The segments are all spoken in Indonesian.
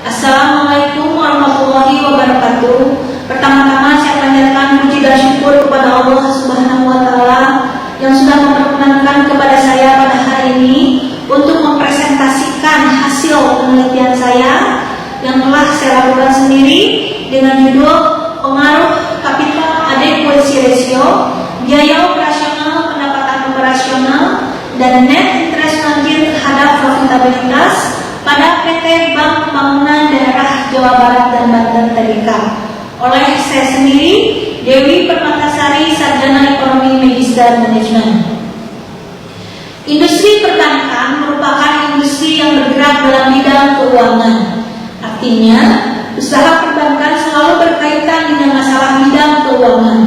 Assalamualaikum warahmatullahi wabarakatuh. Pertama-tama saya panjatkan puji dan syukur kepada Allah Subhanahu wa Ta'ala yang sudah memperkenankan kepada saya pada hari ini untuk mempresentasikan hasil penelitian saya yang telah saya lakukan sendiri dengan judul Pengaruh Capital Adequacy Ratio, Biaya Operasional, Pendapatan Operasional, dan Net Interest Margin terhadap profitabilitas pada PT Bank Pembangunan Daerah Jawa Barat dan Banten Tbk oleh saya sendiri, Dewi Permatasari, Sarjana Ekonomi Magister Manajemen. Industri perbankan merupakan industri yang bergerak dalam bidang keuangan. Artinya, usaha perbankan selalu berkaitan dengan masalah bidang keuangan.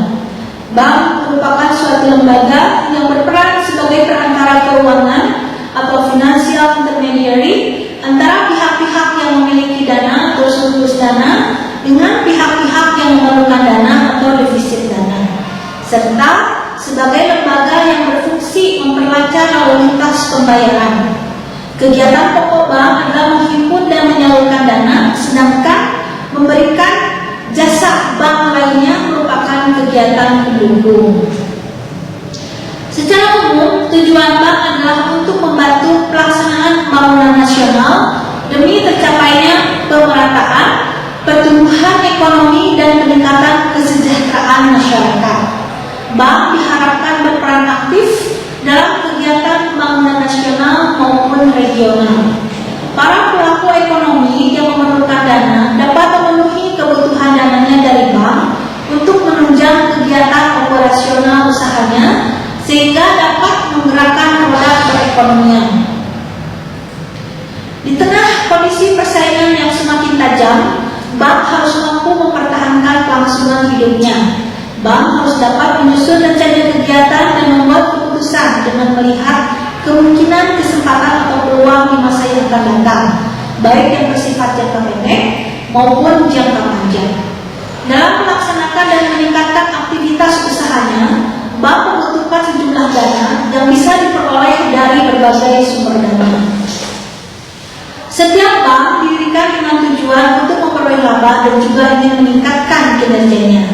Bank merupakan suatu lembaga yang berperan sebagai perantara keuangan atau financial intermediary antara pihak-pihak yang memiliki dana atau surplus dana dengan pihak-pihak yang memerlukan dana atau defisit dana, serta sebagai lembaga yang berfungsi memperlancar lalu lintas pembayaran. Kegiatan pokok bank adalah menghimpun dan menyalurkan dana, sedangkan memberikan jasa bank lainnya merupakan kegiatan pendukung. Secara umum, tujuan bank adalah untuk membantu pelaksanaan pembangunan nasional demi tercapainya pemerataan, pertumbuhan ekonomi, dan peningkatan kesejahteraan masyarakat. Bank diharapkan berperan aktif dalam kegiatan pembangunan nasional maupun regional. Para pelaku ekonomi yang memerlukan dana dapat memenuhi kebutuhan dananya dari bank untuk menunjang kegiatan operasional usahanya sehingga dapat menggerakkan roda perekonomian. Di tengah kondisi persaingan yang semakin tajam, bank harus mampu mempertahankan kelangsungan hidupnya. Bank harus dapat menyusun rencana kegiatan dan membuat keputusan dengan melihat kemungkinan kesempatan atau peluang di masa yang akan datang, baik yang bersifat jangka pendek maupun jangka panjang. Dalam melaksanakan dan meningkatkan aktivitas usahanya, bank membutuhkan sejumlah dana yang bisa diperoleh dari berbagai sumber dana. Setiap bank didirikan dengan tujuan untuk memperoleh laba dan juga ingin meningkatkan kinerjanya.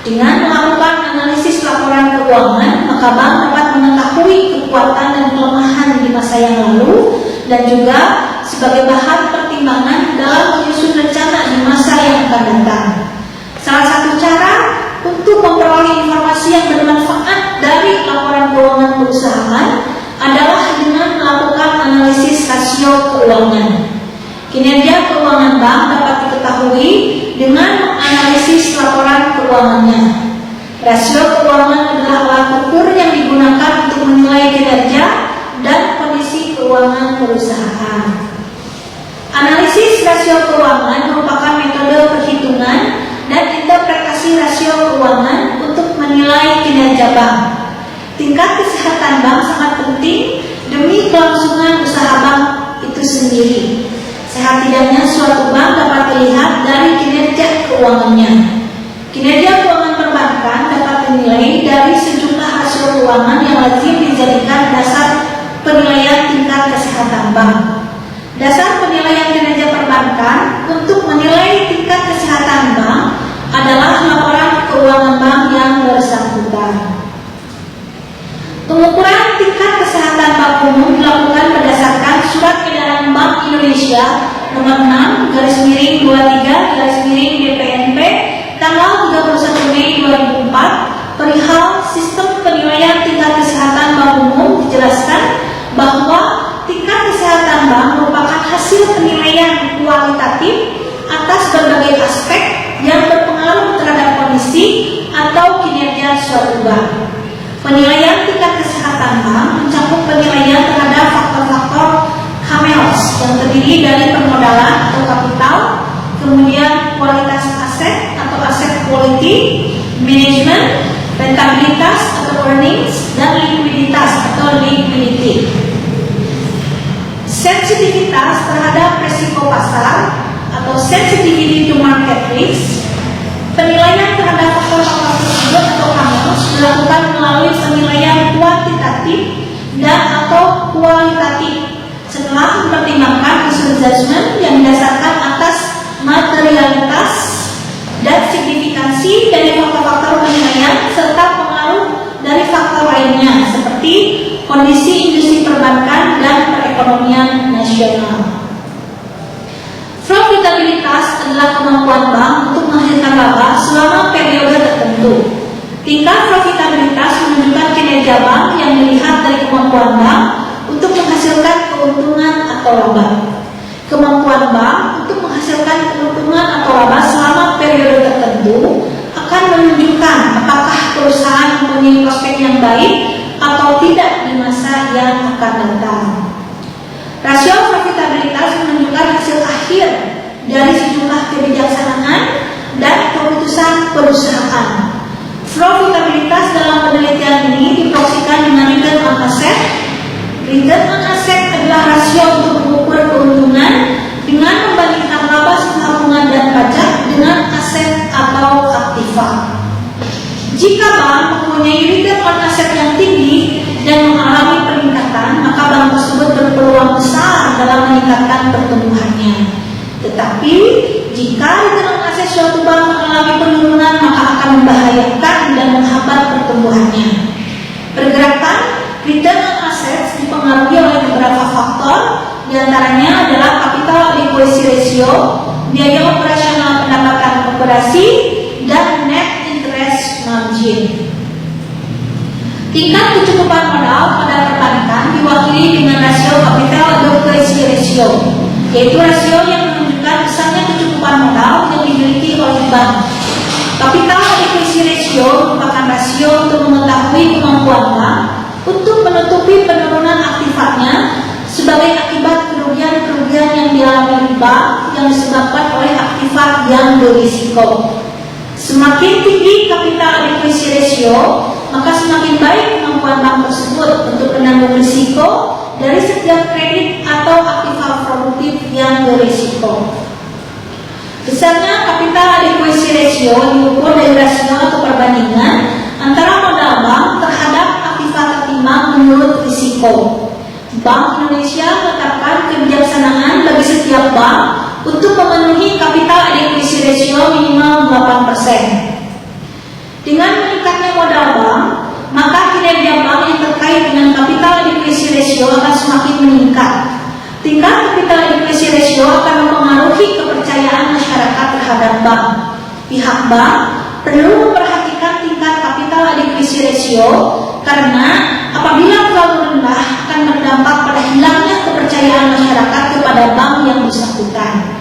Dengan melakukan analisis laporan keuangan, maka bank dapat mengetahui kekuatan dan kelemahan di masa yang lalu dan juga sebagai bahan pertimbangan dalam menyusun rencana di masa yang akan datang. Salah satu cara untuk memperoleh informasi yang bermanfaat dari laporan keuangan perusahaan adalah dengan melakukan analisis rasio keuangan. Kinerja keuangan bank dapat diketahui dengan menganalisis laporan keuangannya. Rasio keuangan adalah alat ukur yang digunakan untuk menilai kinerja dan kondisi keuangan perusahaan. Analisis rasio keuangan merupakan metode perhitungan dan interpretasi rasio keuangan untuk menilai kinerja bank. Tingkat kesehatan bank sangat penting demi kelangsungan usaha bank itu sendiri. Sehat tidaknya suatu bank dapat dilihat dari kinerja keuangannya. Kinerja keuangan perbankan dapat dinilai dari sejumlah rasio keuangan yang lazim dijadikan dasar penilaian tingkat kesehatan bank. Dasar penilaian kinerja perbankan untuk menilai tingkat kesehatan bank adalah laporan keuangan bank yang bersangkutan. Pengukuran tingkat kesehatan bank umum dilakukan berdasarkan Surat Edaran Bank Indonesia nomor 6/23/DPNP tanggal 31 Mei 2004 perihal sistem penilaian tingkat kesehatan bank umum. Dijelaskan bahwa tingkat kesehatan bank merupakan hasil penilaian kualitatif atas berbagai aspek yang berpengaruh terhadap kondisi atau kinerja suatu bank. Penilaian tingkat kesehatan bank mencakup penilaian terhadap faktor-faktor CAMELS yang terdiri dari permodalan atau kapital, kemudian kualitas aset atau aset quality, manajemen, rentabilitas atau earnings, dan likuiditas atau liquidity. Sensitivitas terhadap risiko pasar atau sensitivity to market risk. Penilaian terhadap faktor-faktor tersebut atau CAMELS dilakukan melalui penilaian kuantitatif dan atau kualitatif setelah mempertimbangkan usul judgment yang didasarkan atas adalah kemampuan bank untuk menghasilkan laba selama periode tertentu. Tingkat profitabilitas menunjukkan kinerja bank yang dilihat dari kemampuan bank untuk menghasilkan keuntungan atau laba. Kemampuan bank untuk menghasilkan keuntungan atau laba selama periode tertentu akan menunjukkan apakah perusahaan mempunyai prospek yang baik atau tidak di masa yang akan datang. Rasio profitabilitas menunjukkan hasil akhir dari sejumlah kebijaksanaan dan keputusan perusahaan. Profitabilitas dalam penelitian ini diproyeksikan dengan return on asset. Return on asset adalah rasio untuk mengukur keuntungan dengan membandingkan laba tabungan dan pajak dengan aset atau aktiva. Jika bank mempunyai return on asset yang tinggi dan mengalami peningkatan, maka bank tersebut berpeluang besar dalam meningkatkan pertumbuhannya. Tetapi jika return on asset suatu bank mengalami penurunan, maka akan membahayakan dan menghambat pertumbuhannya. Pergerakan return on assets dipengaruhi oleh beberapa faktor, diantaranya adalah capital adequacy ratio, biaya operasional pendapatan operasi, dan net interest margin. Tingkat kecukupan modal pada perbankan diwakili dengan rasio capital adequacy ratio, yaitu rasio yang menunjukkan besarnya kecukupan modal yang dimiliki oleh bank. Capital adequacy ratio merupakan rasio untuk mengetahui kemampuan bank untuk menutupi penurunan aktifanya sebagai akibat kerugian-kerugian yang dialami bank yang disebabkan oleh aktiva yang berisiko. Semakin tinggi capital adequacy ratio, maka semakin baik kemampuan bank tersebut untuk menanggung risiko dari setiap kredit atau aktiva produktif yang berisiko. Besarnya capital adequacy ratio diukur dari rasio atau perbandingan antara modal bank terhadap aktiva tertimbang menurut risiko. Bank Indonesia menetapkan kebijaksanaan bagi setiap bank untuk memenuhi capital adequacy ratio minimal 8%. Dengan meningkatnya modal bank, maka kinerja bank yang terkait dengan capital adequacy ratio akan semakin meningkat. Tingkat capital adequacy ratio akan mempengaruhi kepercayaan masyarakat terhadap bank. Pihak bank perlu memperhatikan tingkat capital adequacy ratio karena apabila terlalu rendah akan berdampak pada hilangnya kepercayaan masyarakat kepada bank yang bersangkutan.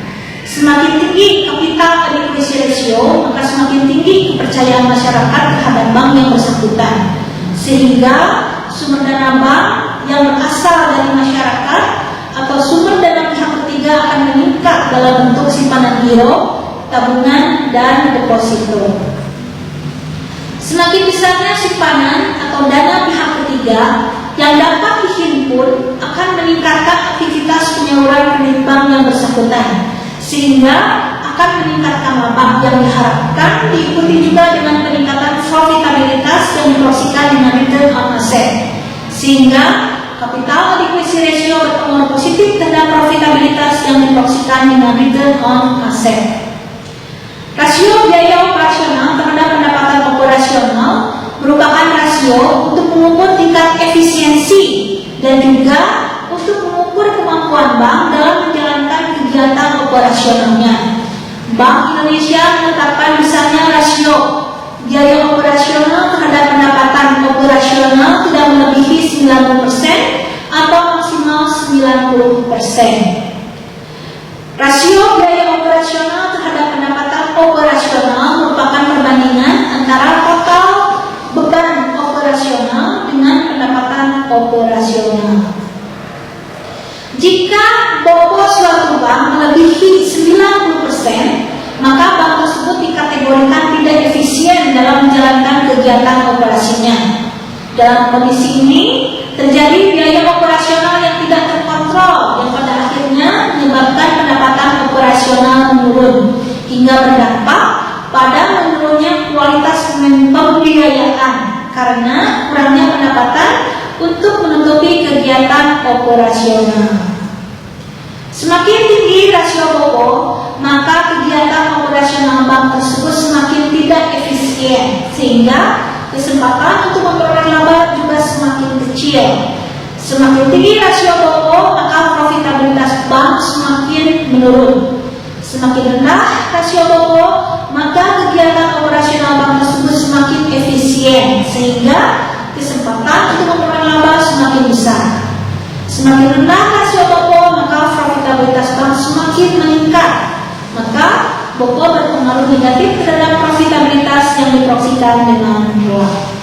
Semakin tinggi capital adequacy ratio, maka semakin tinggi kepercayaan masyarakat terhadap bank yang bersangkutan, sehingga sumber dana bank yang berasal dari masyarakat atau sumber dana pihak ketiga akan meningkat dalam bentuk simpanan giro, tabungan, dan deposito. Semakin besarnya simpanan atau dana pihak ketiga yang dapat dihimpun akan meningkatkan aktivitas penyaluran kredit bank yang bersangkutan, sehingga akan meningkatkan laba yang diharapkan, diikuti juga dengan peningkatan profitabilitas yang diproyeksikan dengan return on asset, sehingga capital adequacy ratio berpengaruh positif terhadap profitabilitas yang diproyeksikan dengan return on asset. Rasio biaya operasional terhadap pendapatan operasional merupakan rasio untuk mengukur tingkat efisiensi dan juga untuk mengukur kemampuan bank dalam menjalankan kegiatan operasionalnya. Bank Indonesia menetapkan misalnya rasio biaya operasional terhadap pendapatan operasional tidak melebihi 90% atau maksimal 90%. Rasio biaya operasional terhadap pendapatan operasional merupakan perbandingan antara total beban operasional dengan pendapatan operasional. Jika bobot suatu bank melebihi 90%, maka bank tersebut dikategorikan tidak efisien dalam menjalankan kegiatan operasinya. Dalam kondisi ini, terjadi biaya operasional yang tidak terkontrol yang pada akhirnya menyebabkan pendapatan operasional menurun hingga berdampak pada menurunnya kualitas pembiayaan karena kurangnya pendapatan untuk menutupi kegiatan operasional. Semakin tinggi rasio bobot, maka kegiatan operasional bank tersebut semakin tidak efisien, sehingga kesempatan untuk memperoleh laba juga semakin kecil. Semakin tinggi rasio bobot, maka profitabilitas bank semakin menurun. Semakin rendah rasio BOPO, maka kegiatan operasional bank tersebut semakin efisien, sehingga kesempatan untuk memperoleh laba semakin besar. Semakin rendah rasio BOPO, maka profitabilitas bank semakin meningkat. Maka BOPO berpengaruh negatif terhadap profitabilitas yang diproyeksikan dengan ROA.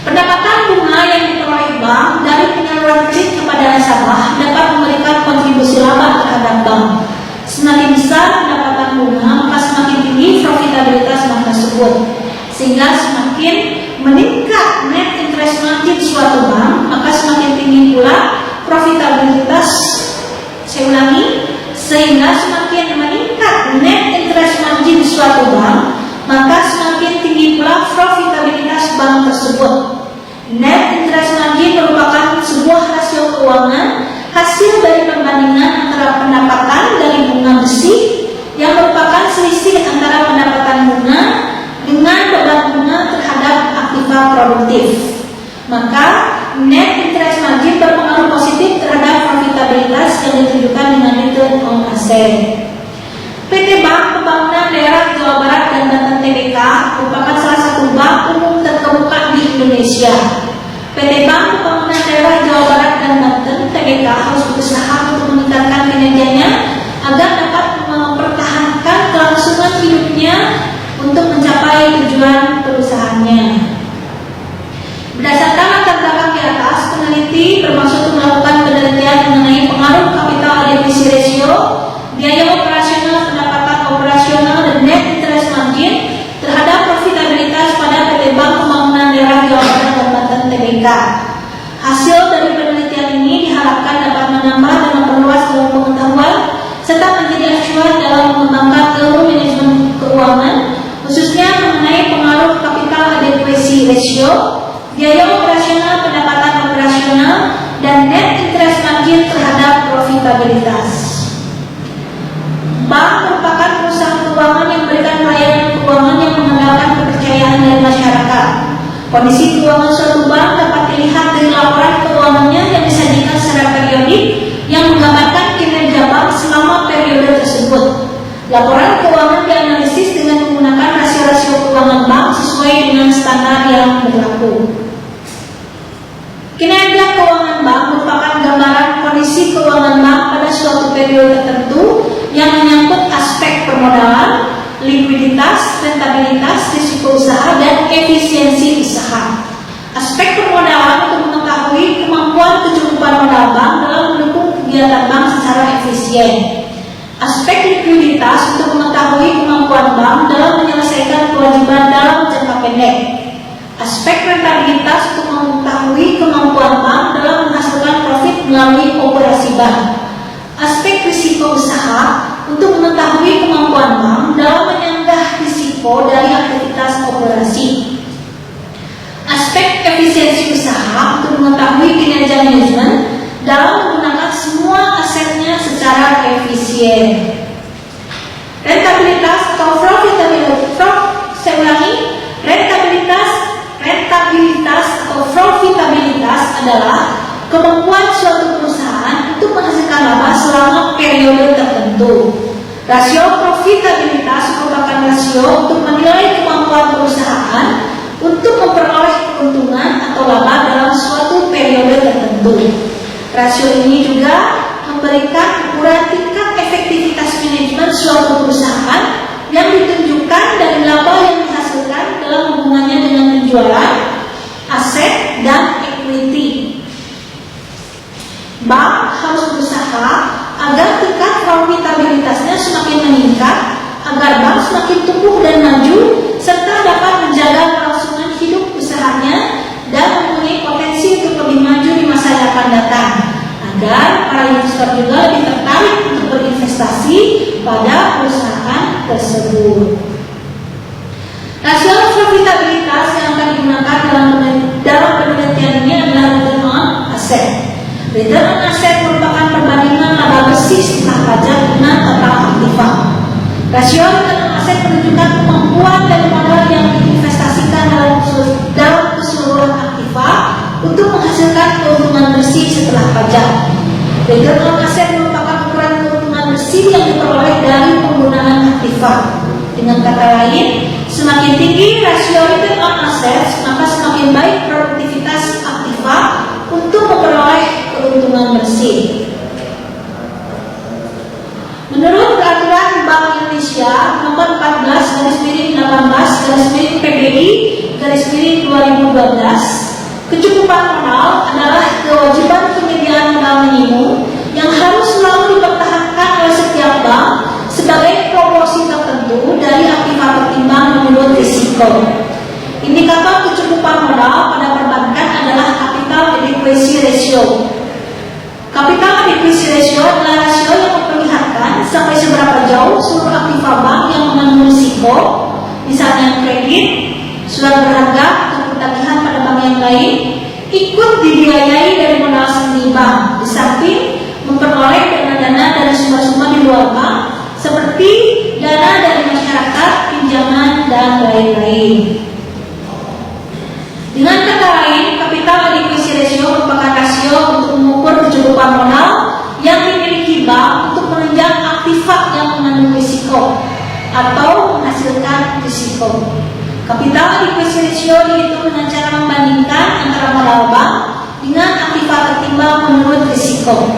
Pendapatan bunga yang diperoleh bank dari penyaluran kredit kepada nasabah dapat memberikan kontribusi laba terhadap bank. Semakin besar pendapatan bunga, maka semakin tinggi profitabilitas bank tersebut, sehingga semakin meningkat net interest margin suatu bank, maka semakin tinggi pula profitabilitas. Saya ulangi, sehingga semakin meningkat net interest margin suatu bank, maka semakin tinggi pula profitabilitas bank tersebut. Net interest margin merupakan sebuah rasio keuangan hasil dari perbandingan antara pendapatan dari bunga besi yang merupakan selisih antara pendapatan bunga dengan beban bunga terhadap aktiva produktif. Maka net interest margin berpengaruh positif terhadap profitabilitas yang ditunjukkan dengan return on asset. PT Bank Pembangunan Daerah Jawa Barat dan Banten Tbk merupakan salah satu bank umum terkemuka di Indonesia. PT Bank Pembangunan Daerah Jawa Barat dan Banten Tbk harus berusaha untuk meningkatkan kinerjanya agar dapat mempertahankan kelangsungan hidupnya untuk mencapai tujuan perusahaannya. Berdasarkan latar belakang di atas, peneliti bermaksud melakukan penelitian mengenai pengaruh capital adequacy ratio, biaya operasional, pendapatan operasional, dan net interest margin terhadap profitabilitas pada PT Bank Pembangunan Daerah Jawa Barat dan Banten Tbk. Hasil dari penelitian ini diharapkan dapat menambah dan memperluas ilmu pengetahuan serta menjadi acuan dalam mengembangkan ilmu manajemen keuangan, khususnya mengenai pengaruh capital adequacy ratio, biaya operasional, pendapatan operasional, dan net interest margin terhadap profitabilitas. Bank merupakan perusahaan keuangan yang memberikan pelayanan keuangan yang mengandalkan kepercayaan dari masyarakat. Kondisi keuangan suatu bank dapat dilihat dari laporan keuangannya yang disajikan secara periodik yang menggambarkan kinerja bank selama periode tersebut. Laporan keuangan dianalisis dengan menggunakan rasio-rasio keuangan bank sesuai dengan standar yang berlaku. Kinerja keuangan bank merupakan gambaran kondisi keuangan bank pada suatu periode tertentu yang menyangkut aspek permodalan, likuiditas, rentabilitas, risiko usaha, dan efisiensi usaha. Aspek permodalan untuk mengetahui kemampuan kecukupan modal bank dalam mendukung kegiatan bank secara efisien. Aspek likuiditas untuk mengetahui kemampuan bank dalam menyelesaikan kewajiban dalam jangka pendek. Aspek rentabilitas untuk mengetahui kemampuan bank dalam menghasilkan profit melalui operasi bank. Aspek risiko usaha untuk mengetahui kemampuan bank dalam menyanggah risiko dari aktivitas operasi. Aspek efisiensi usaha untuk mengetahui kinerja manajemen dalam menggunakan semua asetnya secara efisien. Rentabilitas atau rentabilitas atau profitabilitas adalah kemampuan suatu perusahaan untuk menghasilkan laba selama periode tertentu. Rasio profitabilitas merupakan rasio untuk menilai kemampuan perusahaan untuk memperoleh keuntungan atau laba dalam suatu periode tertentu. Rasio ini juga memberikan ukuran tingkat efektivitas manajemen suatu perusahaan yang ditunjukkan dari laba yang dihasilkan dalam hubungannya dengan penjualan, aset, dan equity. Bank harus berusaha agar tingkat profitabilitasnya semakin meningkat, agar bank semakin tumbuh dan maju, serta dapat menjaga kelangsungan hidup usahanya dan mempunyai potensi untuk lebih maju di masa yang akan datang, agar para investor juga lebih tertarik untuk berinvestasi pada perusahaan tersebut. Rasio profitabilitas yang akan digunakan dalam penelitian ini adalah return on asset. Return on asset merupakan perbandingan laba bersih setelah pajak dengan total aktiva. Rasio return on asset menunjukkan kemampuan dari modal yang diinvestasikan dalam keseluruhan aktiva untuk menghasilkan keuntungan bersih setelah pajak. Return on asset merupakan ukuran keuntungan bersih bersih yang diperoleh dari penggunaan aktiva. Dengan kata lain, semakin tinggi rasio return on assets, maka semakin baik produktivitas aktiva untuk memperoleh keuntungan bersih. Menurut peraturan Bank Indonesia nomor 14/PBI/PDI/2012, kecukupan modal adalah kewajiban penyediaan modal minimum yang harus selalu dipertahankan oleh setiap bank sebagai proporsi tertentu dari aktiva tertimbang menurut risiko. Indikator kecukupan modal pada perbankan adalah capital adequacy ratio. Capital adequacy ratio adalah rasio yang memperlihatkan sampai seberapa jauh seluruh aktiva bank yang mengandung risiko, misalnya kredit, surat berharga, atau tagihan pada bank yang lain, ikut dibiayai dari modal sendiri bank, di samping memperoleh dana-dana dari sumber-sumber di luar bank seperti dana dari masyarakat, pinjaman, dan lain-lain. Dengan kata lain, capital adequacy ratio merupakan rasio untuk mengukur kecukupan modal yang dimiliki bank untuk menunjang aktiva yang mengandung risiko atau menghasilkan risiko. Capital adequacy ratio dihitung dengan cara membandingkan antara modal bank dengan aktiva tertimbang menurut risiko.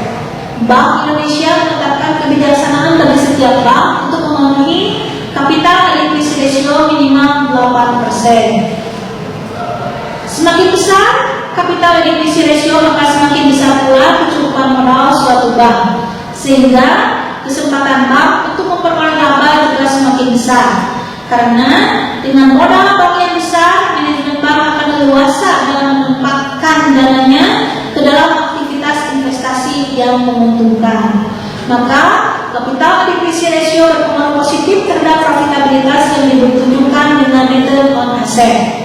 Bank Indonesia menetapkan kebijaksanaan bagi setiap bank untuk memenuhi capital adequacy ratio minimal 8%. Semakin besar capital adequacy ratio, maka semakin besar pula kecukupan modal suatu bank, sehingga kesempatan bank untuk memperoleh laba juga semakin besar. Karena dengan modal bank yang besar, manajemen bank akan leluasa dalam menempatkan dananya ke dalam aktivitas investasi yang menguntungkan. Maka capital adequacy ratio berpengaruh positif terhadap profitabilitas yang ditunjukkan dengan return on asset.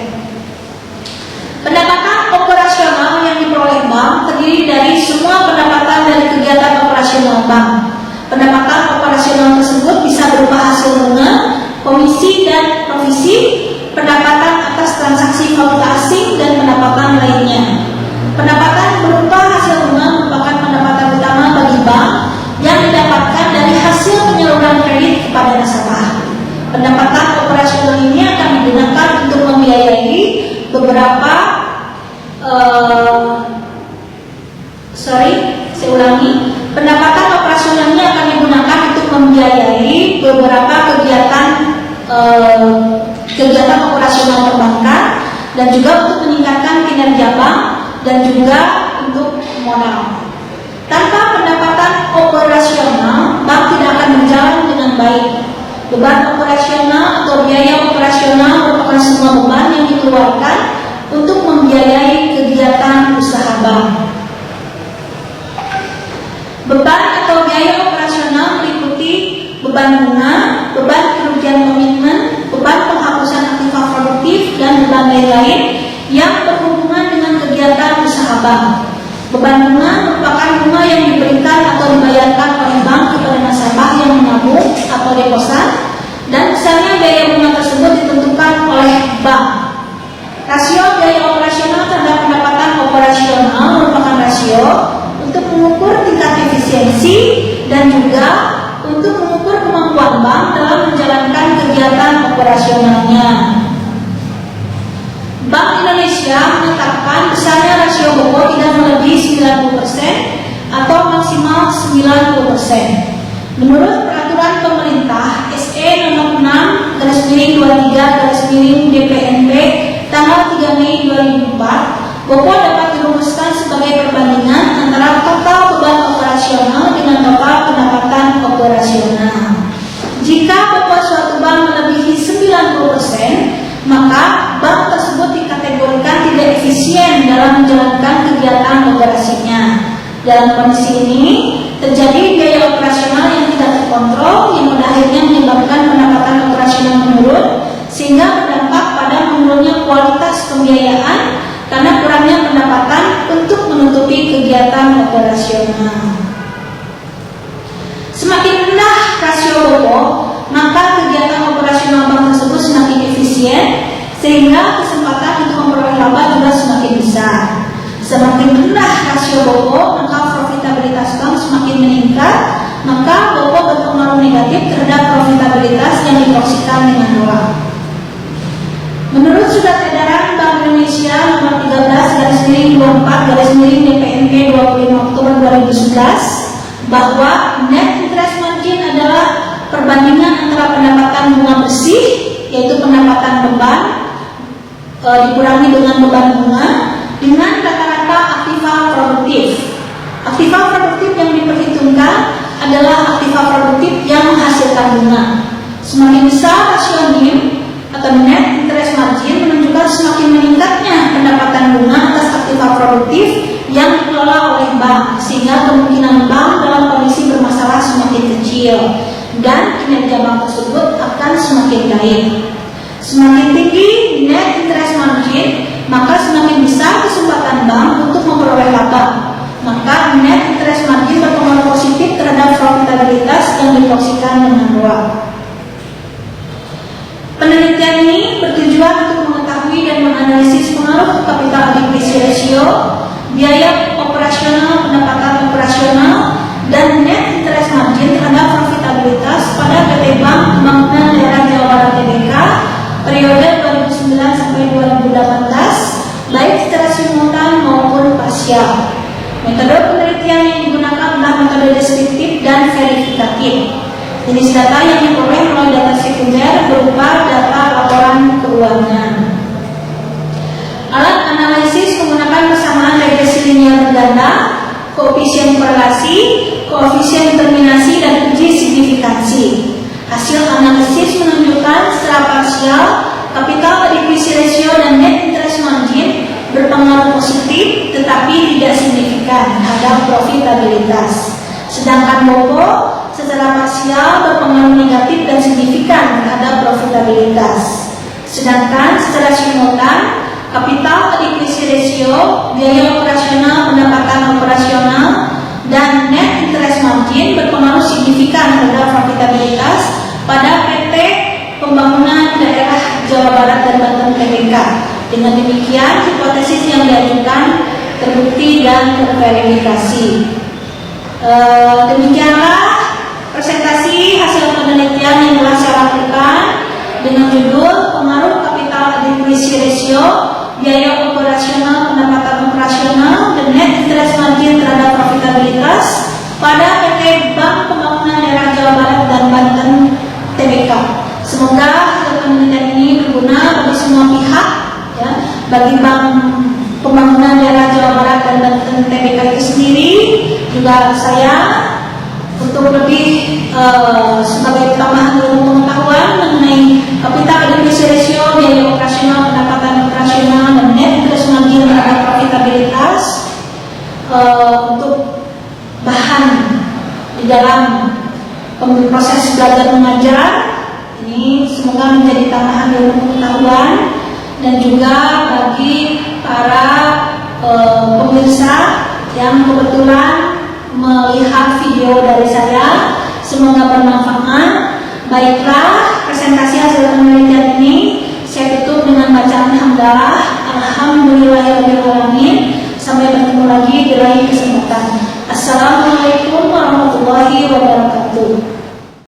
Pendapatan operasional yang diperoleh bank terdiri dari semua pendapatan dari kegiatan operasional bank. Pendapatan operasional tersebut bisa berupa hasil bunga, komisi dan provisi, pendapatan atas transaksi valuta asing, dan pendapatan lainnya. Pendapatan berupa hasil bunga merupakan pendapatan utama bagi bank yang didapatkan dari hasil penyaluran kredit kepada nasabah. Pendapatan operasional ini akan digunakan untuk membiayai beberapa pendapatan operasionalnya akan digunakan untuk membiayai beberapa kegiatan operasional perbankan dan juga untuk meningkatkan kinerja bank dan juga untuk modal. Tanpa pendapatan operasional, bank tidak akan berjalan dengan baik. Beban operasional atau biaya operasional merupakan semua beban yang dikeluarkan untuk membiayai kegiatan usaha bank. Beban atau biaya operasional meliputi beban bunga, beban kerugian komitmen, beban penghapusan aktiva produktif, dan beban lain-lain yang berhubungan dengan kegiatan usaha bank. Beban bunga merupakan bunga yang diberikan atau dibayarkan oleh bank kepada nasabah yang menabung atau deposan, dan besarnya biaya bunga tersebut ditentukan oleh bank. Rasio biaya operasional terhadap pendapatan operasional merupakan rasio untuk mengukur tingkat efisiensi dan juga untuk mengukur kemampuan bank dalam menjalankan kegiatan operasionalnya. Bank Indonesia menetapkan besarnya rasio BOPO tidak melebihi 90% atau maksimal 90%. Menurut peraturan pemerintah SE nomor 6/23/DPNP tanggal 3 Mei 2004, BOPO dapat dirumuskan sebagai perbandingan antara total beban operasional dengan total pendapatan operasional. Jika BOPO suatu bank melebihi 90%, maka bank tersebut dikategorikan tidak efisien dalam menjalankan kegiatan operasinya. Dalam kondisi ini, terjadi biaya operasional yang tidak terkontrol yang pada akhirnya menyebabkan pendapatan operasional menurun, sehingga berdampak pada menurunnya kualitas pembiayaan karena kurangnya pendapatan untuk menutupi kegiatan operasional. Semakin rendah rasio BOPO, maka kegiatan operasional bank tersebut semakin efisien, sehingga kesempatan untuk memperoleh laba juga semakin besar. Semakin rendah rasio BOPO, maka profitabilitas bank semakin meningkat, maka BOPO positif terhadap profitabilitas yang diproyeksikan dengan ROA. Menurut Surat Edaran Bank Indonesia nomor 13/24/DPNP 25 Oktober 2011 bahwa net interest margin adalah perbandingan antara pendapatan bunga bersih, yaitu pendapatan beban dikurangi dengan beban bunga, dengan rata-rata aktiva produktif. Aktiva produktif yang diperhitungkan adalah aktiva produktif yang menghasilkan bunga. Semakin besar rasio NIM atau net interest margin menunjukkan semakin meningkatnya pendapatan bunga atas aktiva produktif yang dikelola oleh bank, sehingga kemungkinan bank dalam kondisi bermasalah semakin kecil dan kinerja bank tersebut akan semakin baik. Semakin tinggi net interest margin, maka semakin besar kesempatan bank untuk memperoleh laba. Maka net interest margin berpengaruh positif terhadap profitabilitas yang diproyeksikan dengan ROA. Penelitian ini bertujuan untuk mengetahui dan menganalisis pengaruh capital adequacy ratio, biaya operasional, pendapatan operasional, dan net interest margin terhadap profitabilitas pada PT Bank Pembangunan Daerah Jawa Barat Tbk periode 2009 sampai 2018, baik secara simultan maupun parsial. Metode penelitian yang digunakan adalah metode deskriptif dan verifikatif. Jenis data yang diperoleh melalui data sekunder berupa data laporan keuangan. Alat analisis menggunakan persamaan regresi linear berganda, koefisien korelasi, koefisien determinasi, dan uji signifikansi. Hasil analisis menunjukkan secara parsial capital adequacy ratio dan net interest margin berpengaruh positif tetapi tidak signifikan terhadap profitabilitas. Sedangkan BOPO secara parsial berpengaruh negatif dan signifikan terhadap profitabilitas. Sedangkan secara simultan capital adequacy ratio, biaya operasional, pendapatan operasional, dan net interest margin berpengaruh signifikan terhadap profitabilitas pada PT Pembangunan Daerah Jawa Barat dan Banten Tbk. Dengan demikian, hipotesis yang diajukan terbukti dan terverifikasi. Demikianlah presentasi hasil penelitian yang telah saya lakukan dengan judul pengaruh capital adequacy ratio, biaya operasional, pendapatan operasional, dan net interest margin terhadap profitabilitas pada PT Bank Pembangunan Daerah Jawa Barat dan Banten Tbk. Semoga hasil penelitian ini berguna bagi semua pihak, ya, bagi Bank Pembangunan Daerah Jawa Barat dan Banten Tbk itu sendiri, juga saya untuk lebih sebagai tambahan ilmu pengetahuan mengenai capital adequacy ratio, biaya operasional, pendapatan operasional, dan net interest margin terhadap profitabilitas untuk bahan di dalam proses belajar mengajar ini semoga menjadi tambahan ilmu pengetahuan, dan juga bagi para pemirsa yang kebetulan melihat video dari saya, semoga bermanfaat. Baiklah, presentasi hasil penelitian ini saya tutup dengan bacaan hamdalah. Alhamdulillahirrahmanirrahim. Sampai bertemu lagi di lain kesempatan. Assalamualaikum warahmatullahi wabarakatuh.